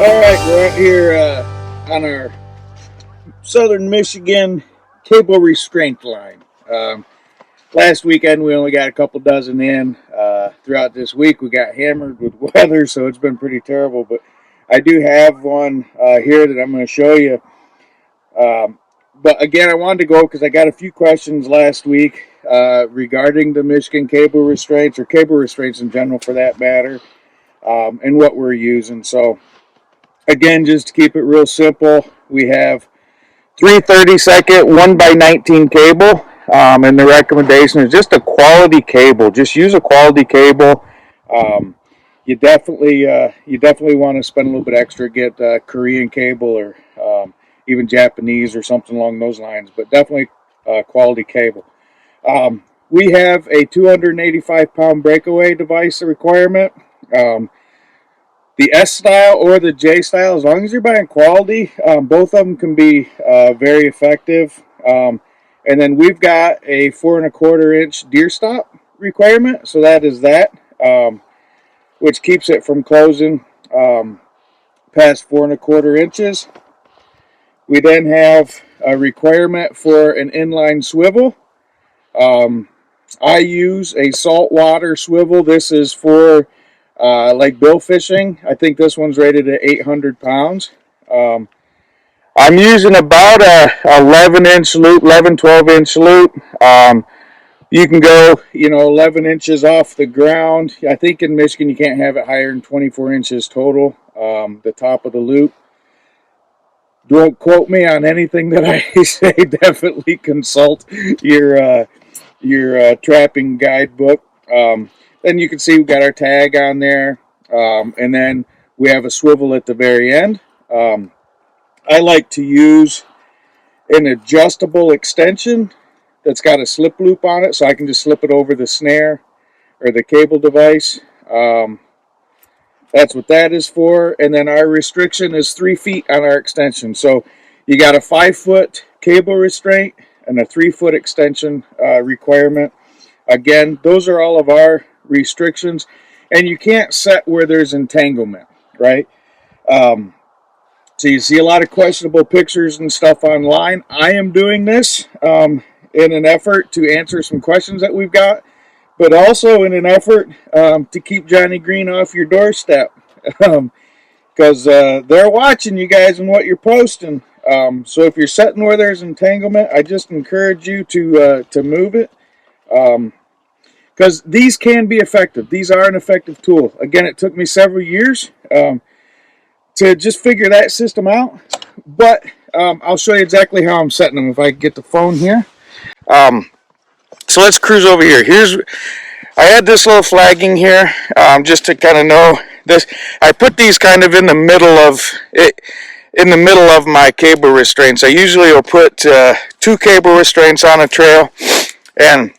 Alright, we're out here on our southern Michigan cable restraint line. Last weekend we only got a couple dozen in. Throughout this week we got hammered with weather, so it's been pretty terrible. But I do have one here that I'm going to show you. But again, I wanted to go because I got a few questions last week regarding the Michigan cable restraints, or cable restraints in general for that matter, and what we're using. So again, just to keep it real simple, we have 3/32 1x19 cable, and the recommendation is just a quality cable. Just use a quality cable. You definitely want to spend a little bit extra, get Korean cable or even Japanese or something along those lines, but definitely quality cable. We have a 285-pound breakaway device requirement. The S style or the J style, as long as you're buying quality, both of them can be very effective. And then we've got a 4¼ inch deer stop requirement, so that is that, which keeps it from closing past 4¼ inches. We then have a requirement for an inline swivel. I use a saltwater swivel. This is for like bill fishing. I think this one's rated at 800 pounds. I'm using about a 11-inch loop, 12-inch loop. You can go, 11 inches off the ground. I think in Michigan you can't have it higher than 24 inches total, the top of the loop. Don't quote me on anything that I say. Definitely consult your trapping guidebook. Then you can see we've got our tag on there, and then we have a swivel at the very end. I like to use an adjustable extension that's got a slip loop on it, so I can just slip it over the snare or the cable device. That's what that is for. And then our restriction is 3 feet on our extension. So you got a 5-foot cable restraint and a 3-foot extension requirement. Again, those are all of our restrictions, and you can't set where there's entanglement, right? So you see a lot of questionable pictures and stuff online. I am doing this in an effort to answer some questions that we've got, but also in an effort to keep Johnny Green off your doorstep, because they're watching you guys and what you're posting. So if you're setting where there's entanglement, I just encourage you to move it, because these can be effective. These are an effective tool. Again, it took me several years to just figure that system out, but I'll show you exactly how I'm setting them if I get the phone here. So let's cruise over here. I had this little flagging here, just to kind of know this. I put these kind of in the middle of it, in the middle of my cable restraints. I usually will put 2 cable restraints on a trail, and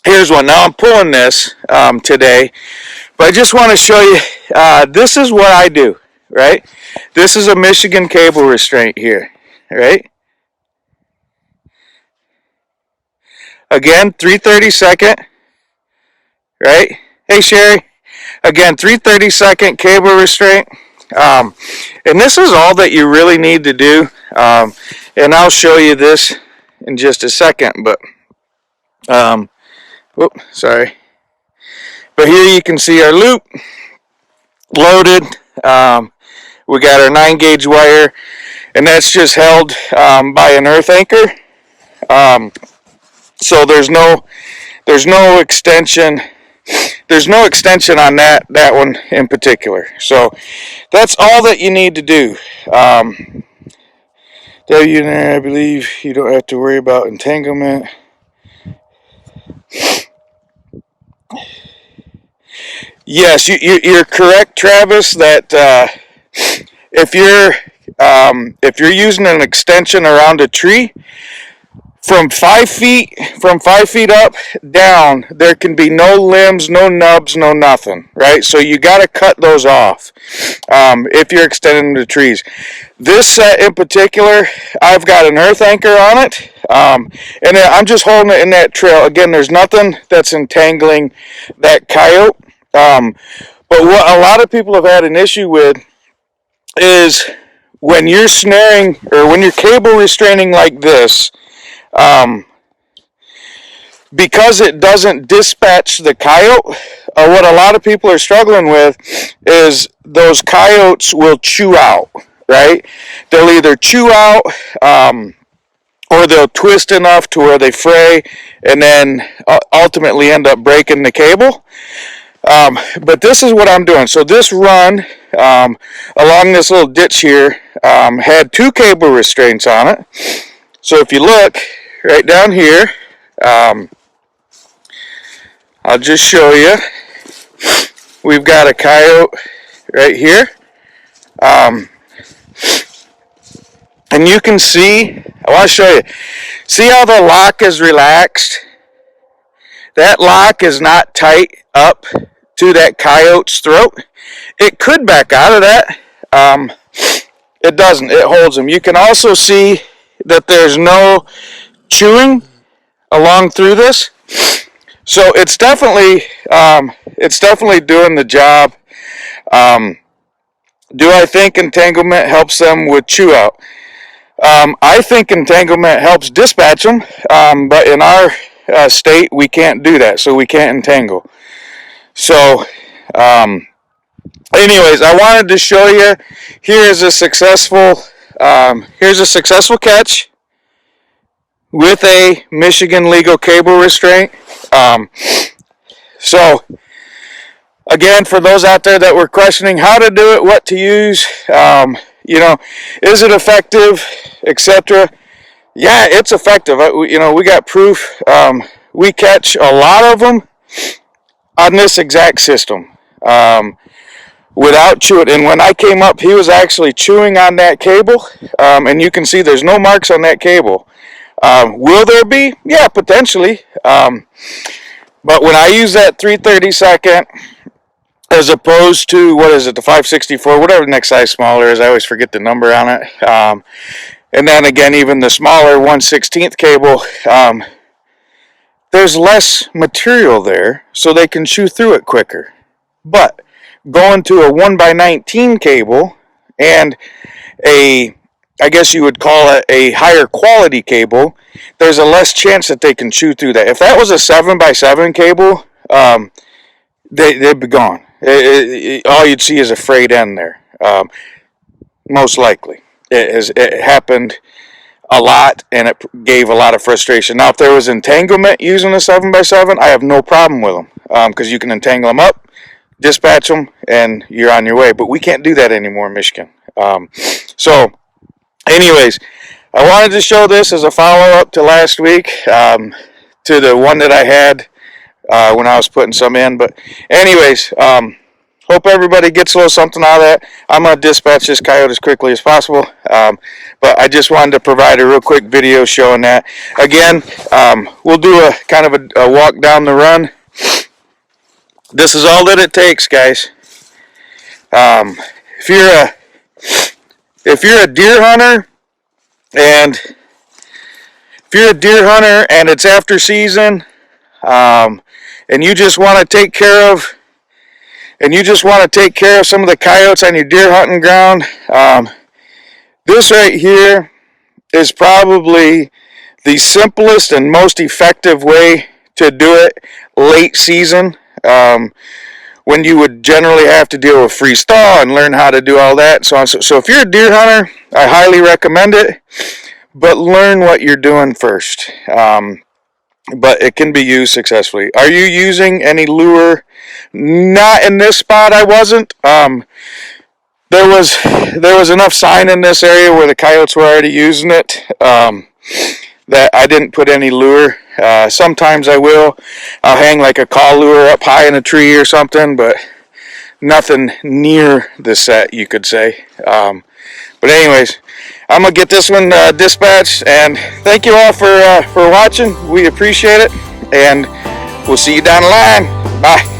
here's one. Now I'm pulling this today, but I just want to show you, this is what I do, right? This is a Michigan cable restraint here, right? Again, 3/32, right? Hey, Sherry. Again, 3/32 cable restraint. And this is all that you really need to do. And I'll show you this in just a second, but, sorry. But here you can see our loop loaded. We got our 9-gauge wire, and that's just held by an earth anchor. So there's no extension. There's no extension on that one in particular. So that's all that you need to do. I believe you don't have to worry about entanglement. Yes, you're correct, Travis, that if you're using an extension around a tree, from 5 feet up down, there can be no limbs, no nubs, no nothing, right? So you got to cut those off if you're extending the trees. This set in particular, I've got an earth anchor on it, and I'm just holding it in that trail. Again, there's nothing that's entangling that coyote. But what a lot of people have had an issue with is when you're snaring or when you're cable restraining like this, because it doesn't dispatch the coyote, what a lot of people are struggling with is those coyotes will chew out, right? They'll either chew out or they'll twist enough to where they fray and then ultimately end up breaking the cable. But this is what I'm doing. So this run along this little ditch here had 2 cable restraints on it. So if you look right down here, I'll just show you. We've got a coyote right here. And you can see, I want to show you. See how the lock is relaxed? That lock is not tight up to that coyote's throat. It could back out of that. It doesn't. It holds him. You can also see that there's no chewing along through this. So it's definitely doing the job. Do I think entanglement helps them with chew out? I think entanglement helps dispatch them, but in our state we can't do that, so we can't entangle. So, anyways, I wanted to show you. Here's a successful catch with a Michigan legal cable restraint. So, again, for those out there that were questioning how to do it, what to use, is it effective, etc. Yeah, it's effective. We got proof. We catch a lot of them on this exact system without chewing. And when I came up, he was actually chewing on that cable, and you can see there's no marks on that cable. Will there be? Yeah, potentially. But when I use that 3/32 as opposed to, what is it, the 564, whatever the next size smaller is, I always forget the number on it. And then again, even the smaller 1/16 cable, there's less material there, so they can chew through it quicker. But going to a 1x19 cable and I guess you would call it a higher quality cable, there's a less chance that they can chew through that. If that was a 7x7 cable, they'd be gone. All you'd see is a frayed end there, most likely. It happened a lot, and it gave a lot of frustration. Now, if there was entanglement using a 7x7, I have no problem with them, because you can entangle them up, dispatch them, and you're on your way. But we can't do that anymore in Michigan. So, anyways, I wanted to show this as a follow-up to last week, to the one that I had when I was putting some in. But anyways, hope everybody gets a little something out of that. I'm going to dispatch this coyote as quickly as possible. But I just wanted to provide a real quick video showing that. Again, we'll do a kind of a walk down the run. This is all that it takes, guys. If you're a deer hunter and it's after season, and you just want to take care of some of the coyotes on your deer hunting ground, this right here is probably the simplest and most effective way to do it late season, when you would generally have to deal with freeze thaw and learn how to do all that. So if you're a deer hunter, I highly recommend it, but learn what you're doing first. But it can be used successfully. Are you using any lure? Not in this spot, I wasn't. There was enough sign in this area where the coyotes were already using it, that I didn't put any lure. Sometimes I will. I'll hang like a call lure up high in a tree or something, but nothing near the set, you could say. But anyways, I'm going to get this one dispatched, and thank you all for watching. We appreciate it, and we'll see you down the line. Bye.